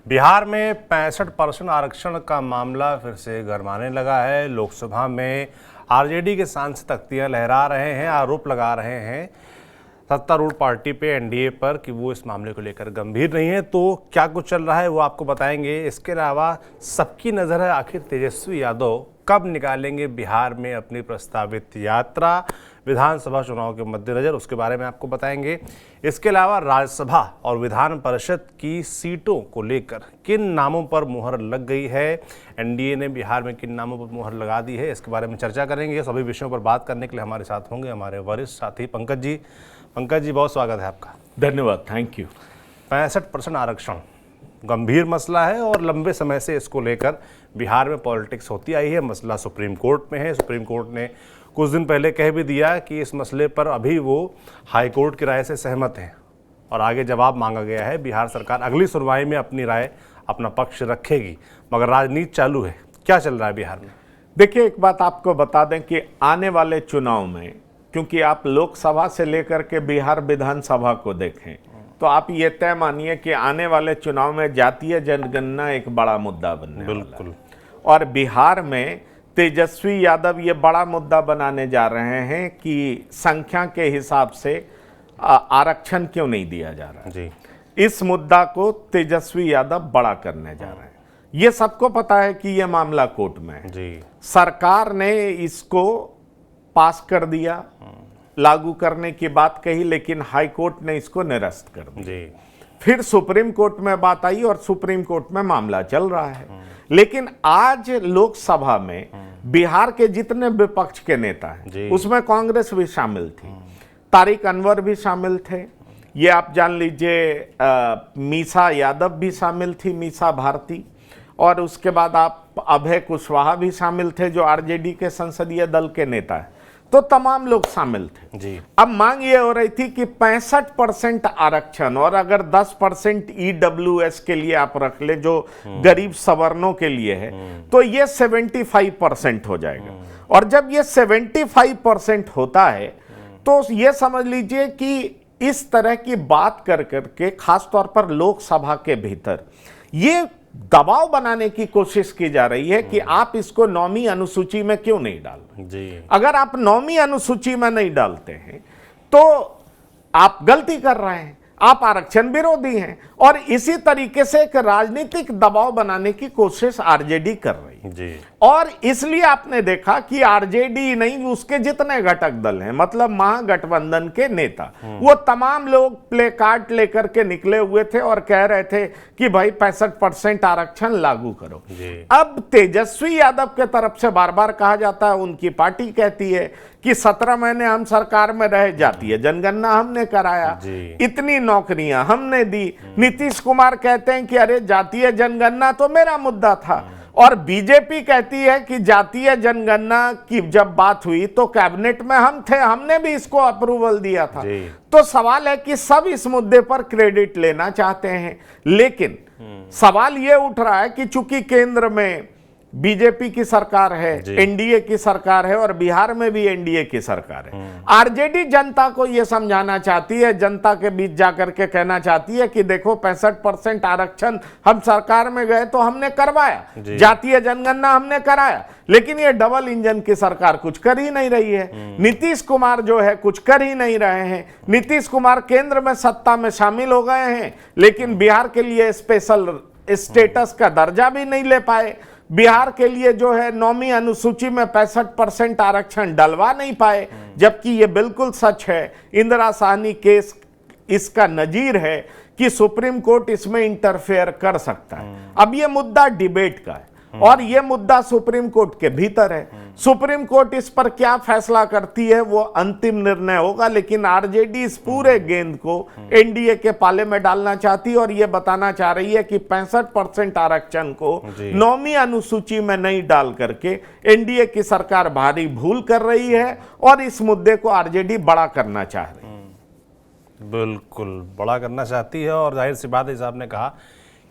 बिहार में 65% आरक्षण का मामला फिर से गरमाने लगा है। लोकसभा में आरजेडी के सांसद तख्तियां लहरा रहे हैं, आरोप लगा रहे हैं सत्तारूढ़ पार्टी पे, एनडीए पर कि वो इस मामले को लेकर गंभीर नहीं है। तो क्या कुछ चल रहा है वो आपको बताएंगे। इसके अलावा सबकी नज़र है आखिर तेजस्वी यादव कब निकालेंगे बिहार में अपनी प्रस्तावित यात्रा विधानसभा चुनाव के मद्देनज़र, उसके बारे में आपको बताएंगे। इसके अलावा राज्यसभा और विधान परिषद की सीटों को लेकर किन नामों पर मुहर लग गई है, एनडीए ने बिहार में किन नामों पर मुहर लगा दी है, इसके बारे में चर्चा करेंगे। सभी विषयों पर बात करने के लिए हमारे साथ होंगे हमारे वरिष्ठ साथी पंकज जी। पंकज जी, बहुत स्वागत है आपका। धन्यवाद, थैंक यू। 65% आरक्षण गंभीर मसला है और लंबे समय से इसको लेकर बिहार में पॉलिटिक्स होती आई है। मसला सुप्रीम कोर्ट में है। सुप्रीम कोर्ट ने कुछ दिन पहले कह भी दिया कि इस मसले पर अभी वो हाई कोर्ट की राय से सहमत हैं और आगे जवाब मांगा गया है। बिहार सरकार अगली सुनवाई में अपनी राय, अपना पक्ष रखेगी, मगर राजनीति चालू है। क्या चल रहा है बिहार में? देखिए, एक बात आपको बता दें कि आने वाले चुनाव में, क्योंकि आप लोकसभा से लेकर के बिहार विधानसभा को देखें तो आप ये तय मानिए कि आने वाले चुनाव में जातीय जनगणना एक बड़ा मुद्दा बनने वाला है। और बिहार में तेजस्वी यादव ये बड़ा मुद्दा बनाने जा रहे हैं कि संख्या के हिसाब से आरक्षण क्यों नहीं दिया जा रहा जी। इस मुद्दा को तेजस्वी यादव बड़ा करने जा रहे हैं। ये सबको पता है कि ये मामला कोर्ट में है जी। सरकार ने इसको पास कर दिया, लागू करने की बात कही, लेकिन हाई कोर्ट ने इसको निरस्त कर दिया जी। फिर सुप्रीम कोर्ट में बात आई और सुप्रीम कोर्ट में मामला चल रहा है। लेकिन आज लोकसभा में बिहार के जितने विपक्ष के नेता हैं उसमें कांग्रेस भी शामिल थी, तारिक अनवर भी शामिल थे, ये आप जान लीजिए मीसा यादव भी शामिल थी, मीसा भारती, और उसके बाद आप अभय कुशवाहा भी शामिल थे जो आरजेडी के संसदीय दल के नेता हैं। तो तमाम लोग शामिल थे जी। अब मांग ये हो रही थी कि 65% आरक्षण और अगर 10% ईडब्ल्यूएस के लिए आप रख ले जो गरीब सवर्णों के लिए है तो ये 75% हो जाएगा। और जब ये 75% होता है तो ये समझ लीजिए कि इस तरह की बात कर करके खासतौर पर लोकसभा के भीतर ये दबाव बनाने की कोशिश की जा रही है कि आप इसको 9वीं अनुसूची में क्यों नहीं डाल रहे जी। अगर आप 9वीं अनुसूची में नहीं डालते हैं तो आप गलती कर रहे हैं, आप आरक्षण विरोधी हैं। और इसी तरीके से एक राजनीतिक दबाव बनाने की कोशिश आरजेडी कर रही है जी। और इसलिए आपने देखा कि आरजेडी नहीं, उसके जितने घटक दल हैं, मतलब महागठबंधन के नेता, वो तमाम लोग प्ले कार्ड लेकर के निकले हुए थे और कह रहे थे कि भाई 65% आरक्षण लागू करो। अब तेजस्वी यादव के तरफ से बार बार कहा जाता है, उनकी पार्टी कहती है कि 17 महीने हम सरकार में रहे, जातीय जनगणना हमने कराया, इतनी नौकरियां हमने दी। नीतीश कुमार कहते हैं कि अरे जातीय जनगणना तो मेरा मुद्दा था। और बीजेपी कहती है कि जातीय जनगणना की जब बात हुई तो कैबिनेट में हम थे, हमने भी इसको अप्रूवल दिया था। तो सवाल है कि सब इस मुद्दे पर क्रेडिट लेना चाहते हैं, लेकिन सवाल यह उठ रहा है कि चूंकि केंद्र में बीजेपी की सरकार है, एनडीए की सरकार है और बिहार में भी एनडीए की सरकार है, आरजेडी जनता को यह समझाना चाहती है, जनता के बीच जाकर के कहना चाहती है कि देखो 65% आरक्षण हम सरकार में गए तो हमने करवाया, जातीय जनगणना हमने कराया, लेकिन ये डबल इंजन की सरकार कुछ कर ही नहीं रही है। नीतीश कुमार जो है कुछ कर ही नहीं रहे हैं। नीतीश कुमार केंद्र में सत्ता में शामिल हो गए हैं लेकिन बिहार के लिए स्पेशल स्टेटस का दर्जा भी नहीं ले पाए, बिहार के लिए जो है 9वीं अनुसूची में 65% आरक्षण डलवा नहीं पाए, जबकि ये बिल्कुल सच है। इंदिरा साहनी केस इसका नजीर है कि सुप्रीम कोर्ट इसमें इंटरफेयर कर सकता है। अब ये मुद्दा डिबेट का है और ये मुद्दा सुप्रीम कोर्ट के भीतर है। सुप्रीम कोर्ट इस पर क्या फैसला करती है वो अंतिम निर्णय होगा, लेकिन आरजेडी इस पूरे गेंद को एनडीए के पाले में डालना चाहती है और ये बताना चाह रही है कि 65% आरक्षण को 9वीं अनुसूची में नहीं डाल करके एनडीए की सरकार भारी भूल कर रही है और इस मुद्दे को आरजेडी बड़ा करना चाह रही है। बिल्कुल बड़ा करना चाहती है और जाहिर सी बात है, साहब ने कहा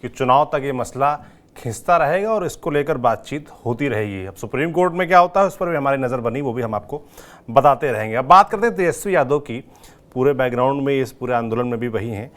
कि चुनाव तक ये मसला खिंचता रहेगा और इसको लेकर बातचीत होती रहेगी। अब सुप्रीम कोर्ट में क्या होता है उस पर भी हमारी नज़र बनी, वो भी हम आपको बताते रहेंगे। अब बात करते हैं तेजस्वी यादव की। पूरे बैकग्राउंड में, इस पूरे आंदोलन में भी वही हैं।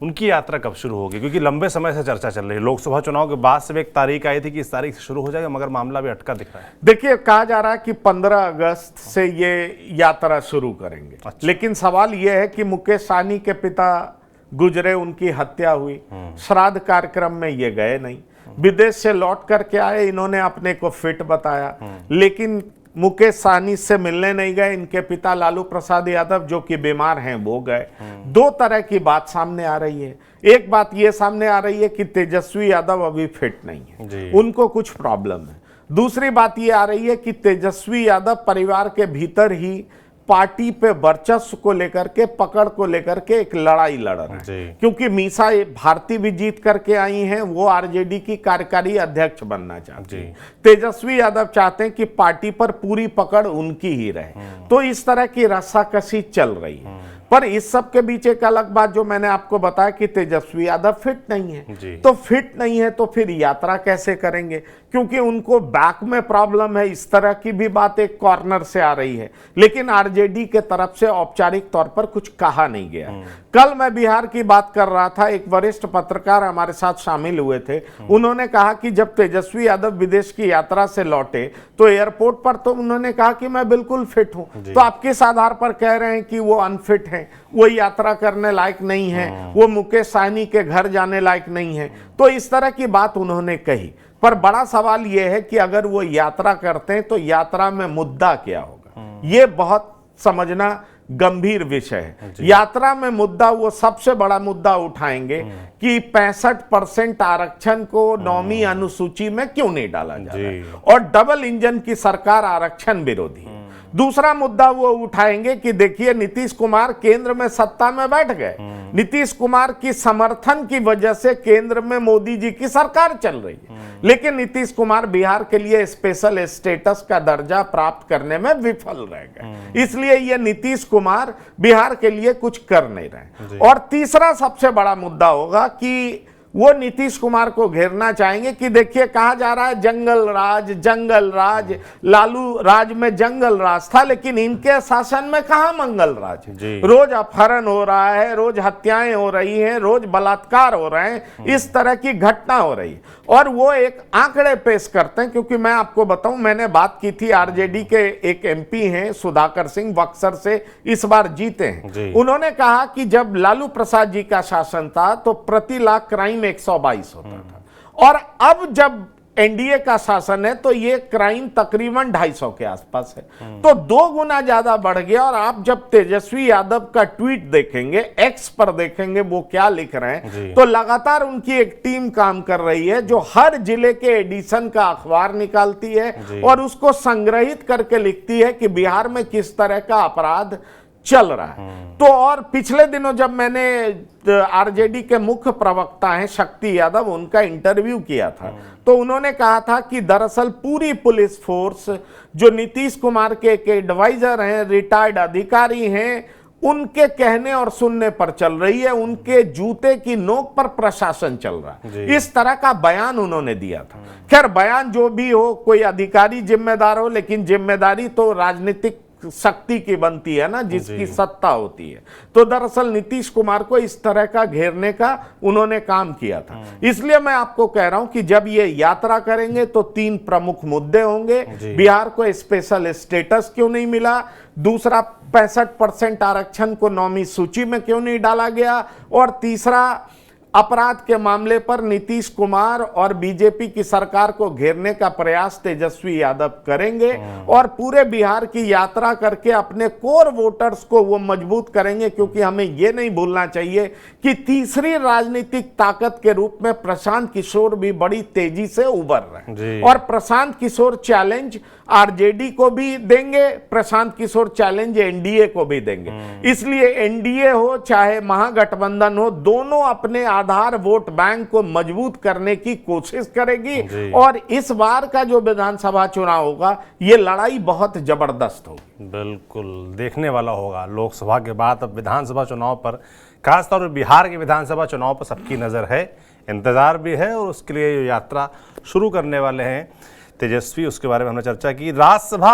उनकी यात्रा कब शुरू होगी? क्योंकि लंबे समय से चर्चा चल रही है, लोकसभा चुनाव के बाद से एक तारीख आई थी कि इस तारीख से शुरू हो जाएगा, मगर मामला भी अटका दिख रहा है। देखिए, कहा जा रहा है कि 15 अगस्त से ये यात्रा शुरू करेंगे। अच्छा। लेकिन सवाल यह है कि मुकेश सहनी के पिता गुजरे, उनकी हत्या हुई, श्राद्ध कार्यक्रम में ये गए नहीं, विदेश से लौट करके आए, इन्होंने अपने को फिट बताया, लेकिन मुकेश सहनी से मिलने नहीं गए। इनके पिता लालू प्रसाद यादव जो कि बीमार हैं वो गए। दो तरह की बात सामने आ रही है। एक बात ये सामने आ रही है कि तेजस्वी यादव अभी फिट नहीं है, उनको कुछ प्रॉब्लम है। दूसरी बात ये आ रही है कि तेजस्वी यादव परिवार के भीतर ही पार्टी पे वर्चस्व को लेकर के, पकड़ को लेकर के एक लड़ाई लड़ रहे हैं, क्योंकि मीसा भारती भी जीत करके आई हैं, वो आरजेडी की कार्यकारी अध्यक्ष बनना चाहती हैं। तेजस्वी यादव चाहते हैं कि पार्टी पर पूरी पकड़ उनकी ही रहे, तो इस तरह की रस्साकसी चल रही है। पर इस सब के बीच एक अलग बात जो मैंने आपको बताया कि तेजस्वी यादव फिट नहीं है, तो फिट नहीं है तो फिर यात्रा कैसे करेंगे, क्योंकि उनको बैक में प्रॉब्लम है। इस तरह की भी बात एक कॉर्नर से आ रही है, लेकिन आरजेडी के तरफ से औपचारिक तौर पर कुछ कहा नहीं गया। कल मैं बिहार की बात कर रहा था, एक वरिष्ठ पत्रकार हमारे साथ शामिल हुए थे, उन्होंने कहा कि जब तेजस्वी यादव विदेश की यात्रा से लौटे तो एयरपोर्ट पर तो उन्होंने कहा कि मैं बिल्कुल फिट हूं, तो आप किस आधार पर कह रहे हैं कि वो अनफिट है, वो यात्रा करने लायक नहीं है, वो मुकेश सहनी के घर जाने लायक नहीं है? तो इस तरह की बात उन्होंने कही। पर बड़ा सवाल यह है कि अगर वो यात्रा करते हैं तो यात्रा में मुद्दा क्या होगा, ये बहुत समझना गंभीर विषय है। यात्रा में मुद्दा, वो सबसे बड़ा मुद्दा उठाएंगे कि 65% आरक्षण को 9वीं अनुसूची में क्यों नहीं डाला जा रहा है, और डबल इंजन की सरकार आरक्षण विरोधी है। दूसरा मुद्दा वो उठाएंगे कि देखिए, नीतीश कुमार केंद्र में सत्ता में बैठ गए, नीतीश कुमार की समर्थन की वजह से केंद्र में मोदी जी की सरकार चल रही है, लेकिन नीतीश कुमार बिहार के लिए स्पेशल स्टेटस का दर्जा प्राप्त करने में विफल रह गए, इसलिए ये नीतीश कुमार बिहार के लिए कुछ कर नहीं रहे। और तीसरा सबसे बड़ा मुद्दा होगा कि वो नीतीश कुमार को घेरना चाहेंगे कि देखिए, कहा जा रहा है जंगल राज, लालू राज में जंगल राज था, लेकिन इनके शासन में कहां मंगल राज है? रोज अपहरण हो रहा है, रोज हत्याएं हो रही हैं, रोज बलात्कार हो रहे हैं, इस तरह की घटना हो रही है। और वो एक आंकड़े पेश करते हैं, क्योंकि मैं आपको बताऊं, मैंने बात की थी, आरजेडी के एक एमपी हैं सुधाकर सिंह, बक्सर से इस बार जीते हैं। उन्होंने कहा कि जब लालू प्रसाद जी का शासन था तो प्रति लाख क्राइम 122 होता था, और अब जब एनडीए का शासन है तो ये क्राइम तकरीबन 250 के आसपास है, तो 2 गुना ज्यादा बढ़ गया। और आप जब तेजस्वी यादव का ट्वीट देखेंगे, एक्स पर देखेंगे वो क्या लिख रहे हैं, तो लगातार उनकी एक टीम काम कर रही है जो हर जिले के एडिशन का अखबार निकालती है और उसको संग्रहित करके लिखती है कि बिहार में किस तरह का अपराध चल रहा है। तो और पिछले दिनों जब मैंने आरजेडी के मुख्य प्रवक्ता हैं शक्ति यादव, उनका इंटरव्यू किया था, तो उन्होंने कहा था कि दरअसल पूरी पुलिस फोर्स जो नीतीश कुमार के एक एडवाइजर हैं, रिटायर्ड अधिकारी हैं, उनके कहने और सुनने पर चल रही है, उनके जूते की नोक पर प्रशासन चल रहा है। इस तरह का बयान उन्होंने दिया था। खैर, बयान जो भी हो, कोई अधिकारी जिम्मेदार हो, लेकिन जिम्मेदारी तो राजनीतिक शक्ति की बनती है ना, जिसकी सत्ता होती है। तो दरअसल नीतीश कुमार को इस तरह का घेरने का उन्होंने काम किया था। इसलिए मैं आपको कह रहा हूं कि जब ये यात्रा करेंगे तो 3 प्रमुख मुद्दे होंगे। बिहार को स्पेशल स्टेटस क्यों नहीं मिला, दूसरा 65% आरक्षण को 9वीं सूची में क्यों नहीं डाला गया, और तीसरा अपराध के मामले पर नीतीश कुमार और बीजेपी की सरकार को घेरने का प्रयास तेजस्वी यादव करेंगे, और पूरे बिहार की यात्रा करके अपने कोर वोटर्स को वो मजबूत करेंगे। क्योंकि हमें ये नहीं भूलना चाहिए कि तीसरी राजनीतिक ताकत के रूप में प्रशांत किशोर भी बड़ी तेजी से उभर रहे हैं, और प्रशांत किशोर चैलेंज आरजेडी को भी देंगे, प्रशांत किशोर चैलेंज एनडीए को भी देंगे। इसलिए एनडीए हो चाहे महागठबंधन हो, दोनों अपने आधार वोट बैंक को मजबूत करने की कोशिश करेगी, और इस बार का जो विधानसभा चुनाव होगा ये लड़ाई बहुत जबरदस्त होगी। बिल्कुल देखने वाला होगा। लोकसभा के बाद अब विधानसभा चुनाव पर, खासतौर पर बिहार के विधानसभा चुनाव पर सबकी नज़र है, इंतजार भी है, और उसके लिए जो यात्रा शुरू करने वाले हैं तेजस्वी, उसके बारे में हमने चर्चा की। राज्यसभा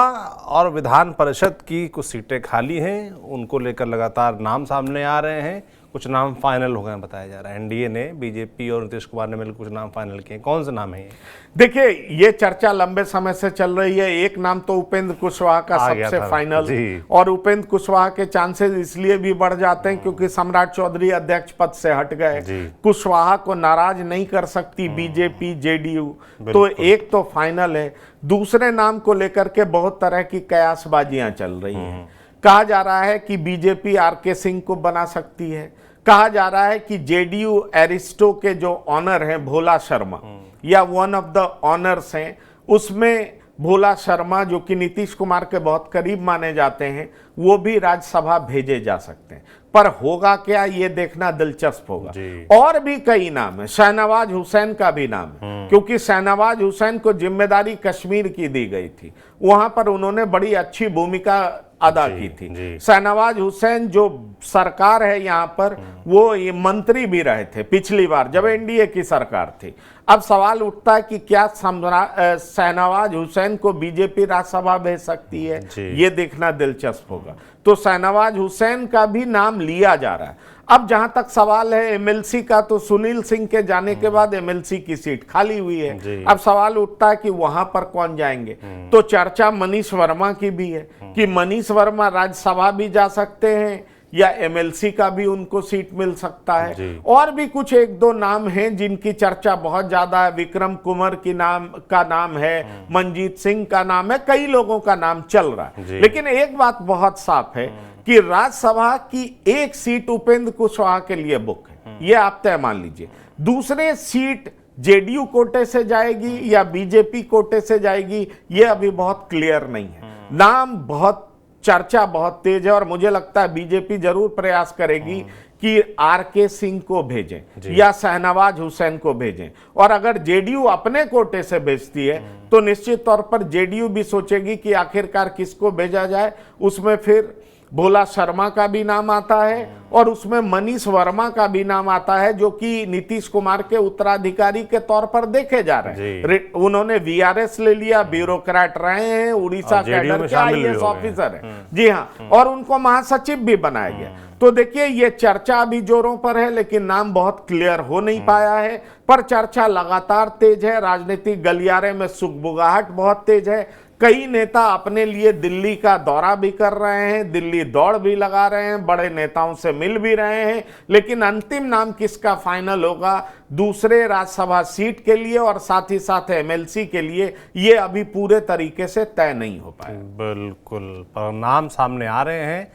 और विधान परिषद की कुछ सीटें खाली हैं, उनको लेकर लगातार नाम सामने आ रहे हैं। कुछ नाम फाइनल हो गए बताया जा रहा है। एनडीए ने, बीजेपी और नीतीश कुमार ने मिलकर कुछ नाम फाइनल किए। कौन से नाम है ये? देखिए, ये चर्चा लंबे समय से चल रही है। एक नाम तो उपेंद्र कुशवाहा का आ गया सबसे था। फाइनल, जी। और उपेंद्र कुशवाहा के चांसेस इसलिए भी बढ़ जाते हैं क्योंकि सम्राट चौधरी अध्यक्ष पद से हट गए। कुशवाहा को नाराज नहीं कर सकती बीजेपी, जेडीयू, तो एक तो फाइनल है। दूसरे नाम को लेकर के बहुत तरह की कयासबाजियां चल रही हैं। कहा जा रहा है कि बीजेपी आरके सिंह को बना सकती है। कहा जा रहा है कि जेडीयू एरिस्टो के जो ऑनर हैं भोला शर्मा, या वन ऑफ द ऑनर्स हैं, उसमें भोला शर्मा जो कि नीतीश कुमार के बहुत करीब माने जाते हैं, वो भी राज्यसभा भेजे जा सकते हैं। पर होगा क्या, ये देखना दिलचस्प होगा। और भी कई नाम है, शाहनवाज हुसैन का भी नाम है, क्योंकि शाहनवाज हुसैन को जिम्मेदारी कश्मीर की दी गई थी, वहां पर उन्होंने बड़ी अच्छी भूमिका अदा की थी। शाहनवाज हुसैन जो सरकार है यहाँ पर, वो ये मंत्री भी रहे थे पिछली बार जब एनडीए की सरकार थी। अब सवाल उठता है कि क्या शाहनवाज हुसैन को बीजेपी राज्यसभा भेज सकती है, ये देखना दिलचस्प होगा। तो शाहनवाज हुसैन का भी नाम लिया जा रहा है। अब जहां तक सवाल है एमएलसी का, तो सुनील सिंह के जाने के बाद एमएलसी की सीट खाली हुई है। अब सवाल उठता है कि वहां पर कौन जाएंगे। तो चर्चा मनीष वर्मा की भी है कि मनीष वर्मा राज्यसभा भी जा सकते हैं या एमएलसी का भी उनको सीट मिल सकता है। और भी कुछ एक दो नाम हैं जिनकी चर्चा बहुत ज्यादा है। विक्रम कुंवर का नाम है, मनजीत सिंह का नाम है, कई लोगों का नाम चल रहा है। लेकिन एक बात बहुत साफ है कि राज्यसभा की एक सीट उपेंद्र कुशवाहा के लिए बुक है, ये आप तय मान लीजिए। दूसरे सीट जेडीयू कोटे से जाएगी या बीजेपी कोटे से जाएगी, ये अभी बहुत क्लियर नहीं है। नाम बहुत, चर्चा बहुत तेज है, और मुझे लगता है बीजेपी जरूर प्रयास करेगी कि आरके सिंह को भेजें या शाहनवाज हुसैन को भेजें। और अगर जेडीयू अपने कोटे से भेजती है तो निश्चित तौर पर जेडीयू भी सोचेगी कि आखिरकार किसको भेजा जाए। उसमें फिर भोला शर्मा का भी नाम आता है और उसमें मनीष वर्मा का भी नाम आता है, जो कि नीतीश कुमार के उत्तराधिकारी के तौर पर देखे जा रहे हैं। उन्होंने वीआरएस ले लिया, ब्यूरोक्रेट रहे हैं, उड़ीसा कैडर के आईएएस ऑफिसर हैं, जी हाँ, और उनको महासचिव भी बनाया गया। तो देखिए, ये चर्चा अभी जोरों पर है, लेकिन नाम बहुत क्लियर हो नहीं पाया है। पर चर्चा लगातार तेज है, राजनीतिक गलियारे में सुगबुगाहट बहुत तेज है। कई नेता अपने लिए दिल्ली का दौरा भी कर रहे हैं, दिल्ली दौड़ भी लगा रहे हैं, बड़े नेताओं से मिल भी रहे हैं। लेकिन अंतिम नाम किसका फाइनल होगा दूसरे राज्यसभा सीट के लिए और साथ ही साथ एमएलसी के लिए, ये अभी पूरे तरीके से तय नहीं हो पाया। बिल्कुल, पर नाम सामने आ रहे हैं,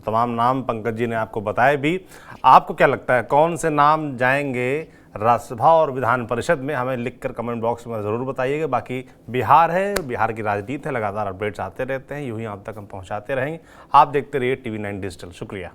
तमाम नाम पंकज जी ने आपको बताए भी। आपको क्या लगता है कौन से नाम जाएंगे राज्यसभा और विधान परिषद में? हमें लिखकर कमेंट बॉक्स में ज़रूर बताइएगा। बाकी बिहार है, बिहार की राजनीति है, लगातार अपडेट्स आते रहते हैं, यूं ही आप तक हम पहुंचाते रहेंगे। आप देखते रहिए TV9 डिजिटल। शुक्रिया।